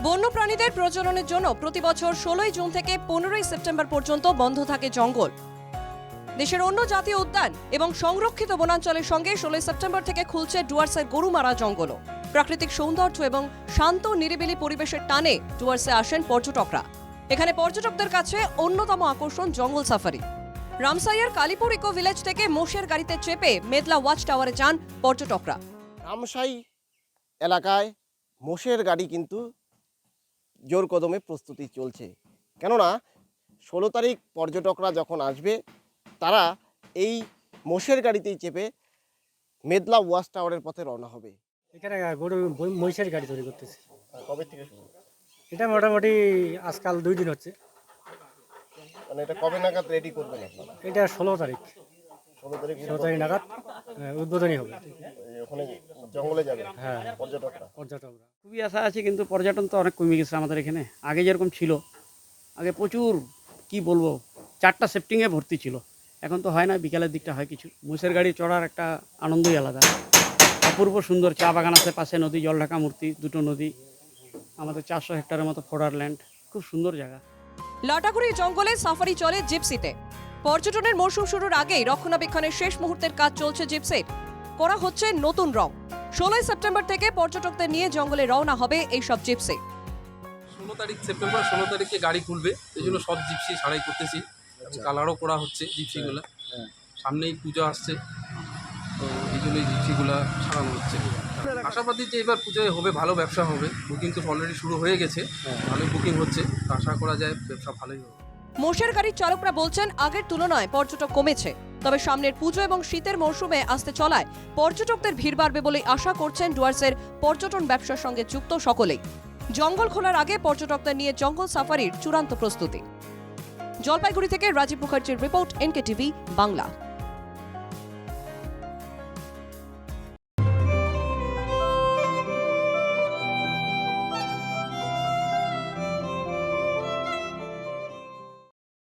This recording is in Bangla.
বন্যপ্রাণীদের প্রজননের জন্য প্রতি বছর ১৬ জুন থেকে ১৫ সেপ্টেম্বর পর্যন্ত বন্ধ থাকে জঙ্গল। দেশের অন্য জাতীয় উদ্যান এবং সংরক্ষিত বনাঞ্চলের সঙ্গে ১৬ সেপ্টেম্বর থেকে খুলছে ডুয়ার্সের গরুমারা জঙ্গলও। প্রাকৃতিক সৌন্দর্য এবং শান্ত নিরিবিলি পরিবেশের টানে ডুয়ার্সে আসেন পর্যটকরা। এখানে পর্যটকদের কাছে অন্যতম আকর্ষণ জঙ্গল সাফারি। রামসাইয়ের কালীপুর ইকো ভিলেজ থেকে মোষের গাড়িতে চেপে মেদলা ওয়াচ টাওয়ারে যান পর্যটকরা। রামসাই এলাকায় মোষের গাড়ি কিন্তু জোর কদমে প্রস্তুতি চলছে, কেননা ১৬ তারিখ পর্যটকরা যখন আসবে তারা এই মোষের গাড়িতেই চেপে মেদলা ওয়াচ টাওয়ারের পথে রওনা হবে। এখানে গরু মহিষের গাড়ি তৈরি করতেছে। কবে থেকে শুরু? এটা মোটামুটি আজকাল 2 দিন হচ্ছে। মানে এটা কবে নাগাদ রেডি করবেন আপনারা? এটা 16 তারিখ ১৬ তারিখ 16 তারিখ নাগাদ উদ্বোধনী হবে। ওখানে জঙ্গলে যাবে হ্যাঁ, পর্যটকরা। খুবই আশা আছে, কিন্তু পর্যটন তো অনেক কমে গেছে আমাদের এখানে। আগে যেরকম ছিল, আগে প্রচুর কি বলবো 4টা শিফটিংয়ে ভর্তি ছিল, এখন তো হয় না, বিকালের দিকটা হয় কিছু। মোষের গাড়ি চড়ার একটা আনন্দই আলাদা। অপূর্ব সুন্দর চা বাগান আছে, পাশে নদী, জলঢাকা মূর্তি, দুটো নদী, আমাদের 400 হেক্টরের মতো ফোডার ল্যান্ড, খুব সুন্দর জায়গা। লাটাগুড়ি জঙ্গলে সাফারি চলে জিপসিতে। পর্যটনের মৌসুম শুরুর আগেই রক্ষণাবেক্ষণের শেষ মুহূর্তের কাজ চলছে জিপসির। করা হচ্ছে নতুন রং। ১৬ সেপ্টেম্বর থেকে পর্যটকদের নিয়ে জঙ্গলে রওনা হবে এইসব জিপসি। 16 তারিখ সেপ্টেম্বর 16 তারিখে গাড়ি খুলবে, এই জন্য সব জিপসি ছাড়াই করতেছি। কালারও করা হচ্ছে জিপসিগুলো। সামনেই পুজো আসছে, তো এই জন্য এই জিপসিগুলো ছাড়ানো হচ্ছে। আশাবাদী যে এবার পুজোয় হবে, ভালো ব্যবসা হবে। বুকিং তো অলরেডি শুরু হয়ে গেছে, ভালোই বুকিং হচ্ছে, তো আশা করা যায় ব্যবসা ভালোই হবে। মোষের গাড়ির চালকরা বলছেন আগের তুলনায় পর্যটক কমেছে, তবে সামনের পুজো এবং শীতের মৌসুমে আসতে চলায় পর্যটকদের ভিড় বাড়বে বলে আশা করছেন ডুয়ার্সের পর্যটন ব্যবসার সঙ্গে যুক্ত সকলেই। জঙ্গল খোলার আগে পর্যটকদের নিয়ে জঙ্গল সাফারির চূড়ান্ত প্রস্তুতি। জলপাইগুড়ি থেকে রাজীব মুখার্জির রিপোর্ট, NK টিভি বাংলা।